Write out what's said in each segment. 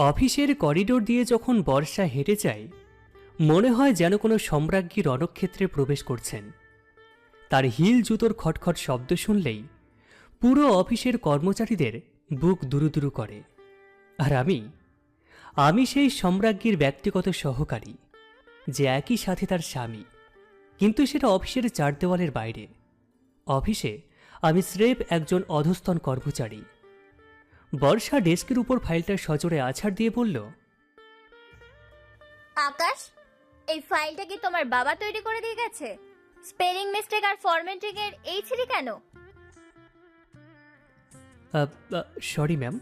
অফিসের করিডোর দিয়ে যখন বর্ষা হেঁটে যায়, মনে হয় যেন কোনো সম্রাজ্ঞী রণক্ষেত্রে প্রবেশ করছেন। তার হিল জুতোর খটখট শব্দ শুনলেই পুরো অফিসের কর্মচারীদের বুক দুরুদুরু করে। আর আমি সেই সম্রাজ্ঞীর ব্যক্তিগত সহকারী, যে একই সাথে তার স্বামী, কিন্তু সেটা অফিসের চার দেওয়ালের বাইরে। অফিসে আমি স্রেফ একজন অধস্তন কর্মচারী। বর্ষা ডেস্কের উপর ফাইলটা সজোরে আছাড় দিয়ে বলল, আকাশ, এই ফাইলটা কি তোমার বাবা তৈরি করে দিয়ে গেছে? স্পেলিং মিস্টেক আর ফরম্যাটিং এর এই ছিরি কেন? সরি ম্যাম,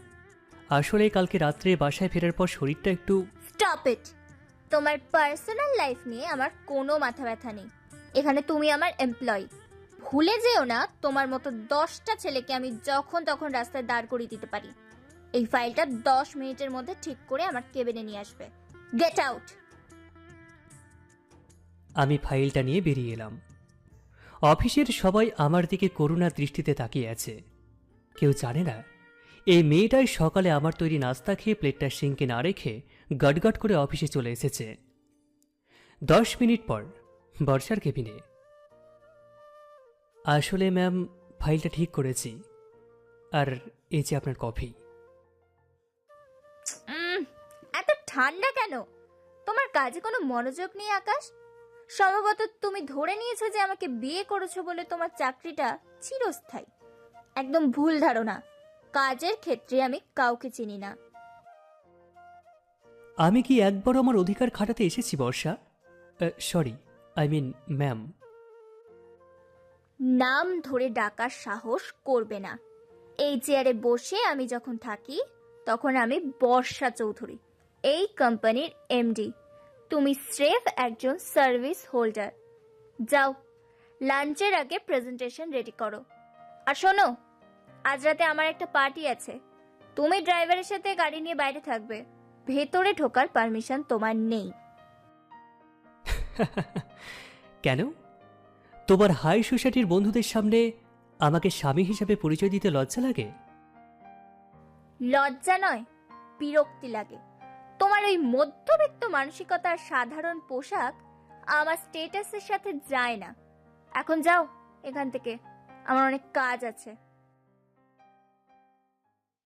আসলে কালকে রাত্রে বাসায় ফেরার পর শরীরটা একটু... স্টপ ইট। তোমার পার্সোনাল লাইফ নিয়ে আমার কোনো মাথা ব্যথা নেই। এখানে তুমি আমার এমপ্লয়ি। ভুলে যেও না, তোমার মতো 10টা ছেলেকে আমি যখন তখন রাস্তায় দাঁড় করিয়ে দিতে পারি। এই ফাইলটা 10 মিনিটের মধ্যে ঠিক করে আমার কেবিনে নিয়ে আসবে। Get out. আমি ফাইলটা নিয়ে বেরিয়ে এলাম। অফিসের সবাই আমার দিকে করুণা দৃষ্টিতে তাকিয়ে আছে। কেউ জানে না এই মেয়েটাই সকালে আমার তৈরি নাস্তা খেয়ে প্লেটটা সিঙ্কে না রেখে গটগট করে অফিসে চলে এসেছে। 10 মিনিট পর বর্ষার কেবিনে। আসলে ম্যাম, ফাইলটা ঠিক করেছি, আর এই যে আপনার কফি। এত ঠান্ডা কেন? তোমার কাজে কোনো মনোযোগ নেই আকাশ। সম্ভবত তুমি ধরে নিয়েছো যে আমাকে বিয়ে করেছো বলে তোমার চাকরিটা চিরস্থায়ী। একদম ভুল ধারণা। কাজের ক্ষেত্রে আমি কাউকে চিনি না। আমি কি একবারও আমার অধিকার খাটাতে এসেছি Barsha? Sorry, I mean ma'am. নাম ধরে ডাকার সাহস করবে না। এই চেয়ারে বসে আমি যখন থাকি তখন আমি বর্ষা চৌধুরী, এই কোম্পানির এমডি। তুমি স্রেফ একজন সার্ভিস হোল্ডার। যাও, লাঞ্চের আগে প্রেজেন্টেশন রেডি করো। আর শোনো, আজ রাতে আমার একটা পার্টি আছে। তুমি ড্রাইভারের সাথে গাড়ি নিয়ে বাইরে থাকবে। ভেতরে ঢোকার পারমিশন তোমার নেই। কেন? তোমার হাই সোসাইটির বন্ধুদের সামনে আমাকে স্বামী হিসাবে পরিচয় দিতে লজ্জা লাগে? লজ্জা নয়, বিরক্তি লাগে। তোমার ওই মধ্যবিত্ত মানসিকতার সাধারণ পোশাক আমার স্টেটাসের সাথে যায় না। এখন যাও এখান থেকে, আমার অনেক কাজ আছে।